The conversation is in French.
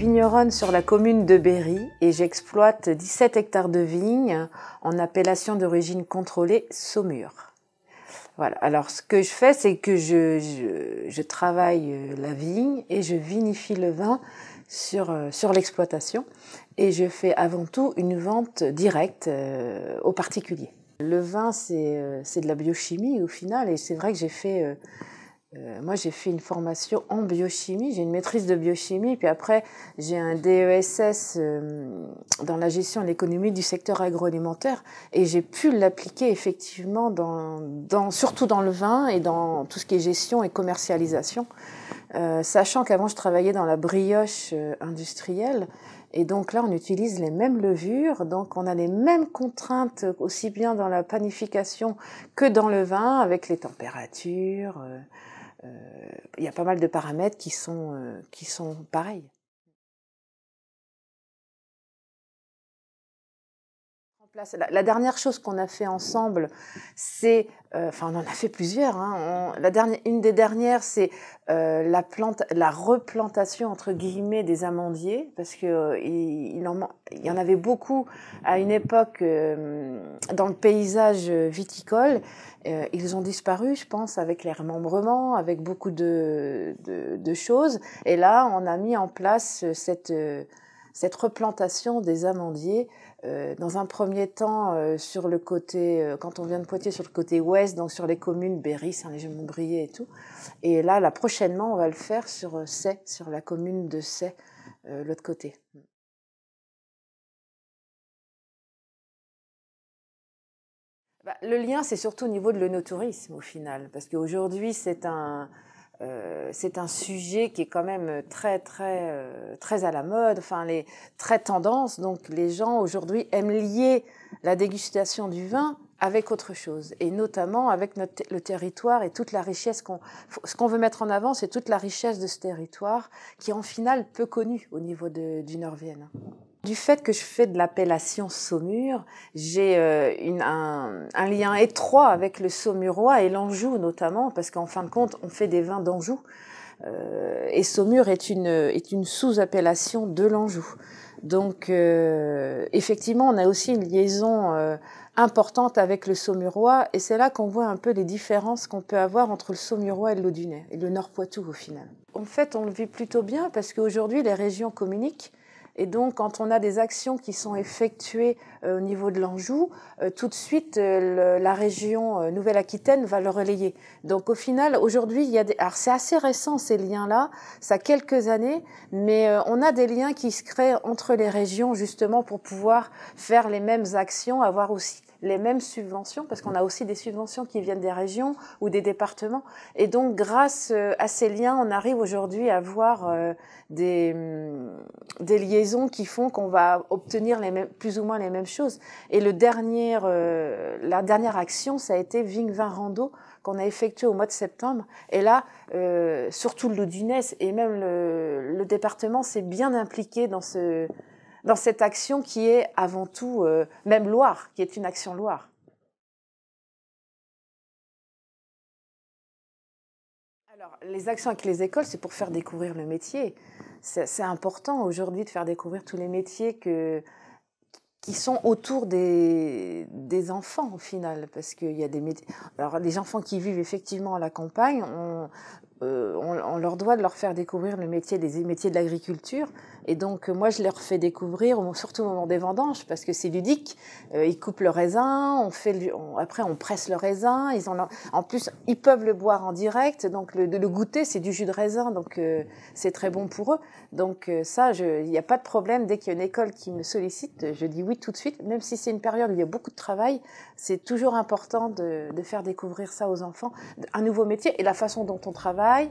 vigneronne sur la commune de Berry et j'exploite 17 hectares de vignes en appellation d'origine contrôlée Saumur. Voilà. Alors ce que je fais, c'est que je travaille la vigne et je vinifie le vin sur l'exploitation et je fais avant tout une vente directe aux particuliers. Le vin, c'est de la biochimie au final et c'est vrai que j'ai fait une formation en biochimie, j'ai une maîtrise de biochimie, puis après j'ai un DESS dans la gestion et l'économie du secteur agroalimentaire et j'ai pu l'appliquer effectivement surtout dans le vin et dans tout ce qui est gestion et commercialisation, sachant qu'avant je travaillais dans la brioche industrielle et donc là on utilise les mêmes levures, donc on a les mêmes contraintes aussi bien dans la panification que dans le vin avec les températures. Il y a pas mal de paramètres qui sont pareils. La dernière chose qu'on a fait ensemble, c'est, on en a fait plusieurs. Hein, une des dernières, c'est la replantation entre guillemets des amandiers, parce que il y en avait beaucoup à une époque dans le paysage viticole. Ils ont disparu, je pense, avec les remembrements, avec beaucoup de choses. Et là, on a mis en place cette replantation des amandiers. Dans un premier temps, sur le côté, quand on vient de Poitiers, sur le côté ouest, donc sur les communes Berry, Saint-Léger-Montbrier et tout. Et là, prochainement, on va le faire sur Sey, sur la commune de Sey, l'autre côté. Le lien, c'est surtout au niveau de l'œnotourisme, au final, parce qu'aujourd'hui, c'est un sujet qui est quand même très à la mode, très tendance. Donc les gens aujourd'hui aiment lier la dégustation du vin avec autre chose, et notamment avec le territoire et toute la richesse ce qu'on veut mettre en avant, c'est toute la richesse de ce territoire qui est en final peu connu au niveau du Nord-Vienne. Du fait que je fais de l'appellation Saumur, j'ai un lien étroit avec le Saumurois et l'Anjou notamment, parce qu'en fin de compte, on fait des vins d'Anjou. Et Saumur est une sous-appellation de l'Anjou. Donc, effectivement, on a aussi une liaison importante avec le Saumurois, et c'est là qu'on voit un peu les différences qu'on peut avoir entre le Saumurois et le Laudunais, et le Nord-Poitou au final. En fait, on le vit plutôt bien, parce qu'aujourd'hui, les régions communiquent. Et donc, quand on a des actions qui sont effectuées au niveau de l'Anjou, tout de suite, la région Nouvelle-Aquitaine va le relayer. Donc, au final, aujourd'hui, alors c'est assez récent ces liens-là, ça a quelques années, mais on a des liens qui se créent entre les régions justement pour pouvoir faire les mêmes actions, avoir aussi les mêmes subventions, parce qu'on a aussi des subventions qui viennent des régions ou des départements. Et donc, grâce à ces liens, on arrive aujourd'hui à avoir des liaisons qui font qu'on va obtenir plus ou moins les mêmes choses. Et la dernière action, ça a été Vigne Vin Rando, qu'on a effectué au mois de septembre. Et là, surtout le Laudunais et même le département s'est bien impliqué dans cette action qui est avant tout, même Loire, qui est une action Loire. Alors, les actions avec les écoles, c'est pour faire découvrir le métier. C'est important aujourd'hui de faire découvrir tous les métiers qui sont autour des enfants au final, parce qu'il y a des métiers. Alors, les enfants qui vivent effectivement à la campagne, on leur doit de leur faire découvrir les métiers de l'agriculture. Et donc, moi, je leur fais découvrir, surtout au moment des vendanges, parce que c'est ludique. Ils coupent le raisin, après on presse le raisin. En plus, ils peuvent le boire en direct. Donc, le goûter, c'est du jus de raisin. Donc, c'est très bon pour eux. Donc, il n'y a pas de problème. Dès qu'il y a une école qui me sollicite, je dis oui tout de suite. Même si c'est une période où il y a beaucoup de travail, c'est toujours important de faire découvrir ça aux enfants. Un nouveau métier et la façon dont on travaille,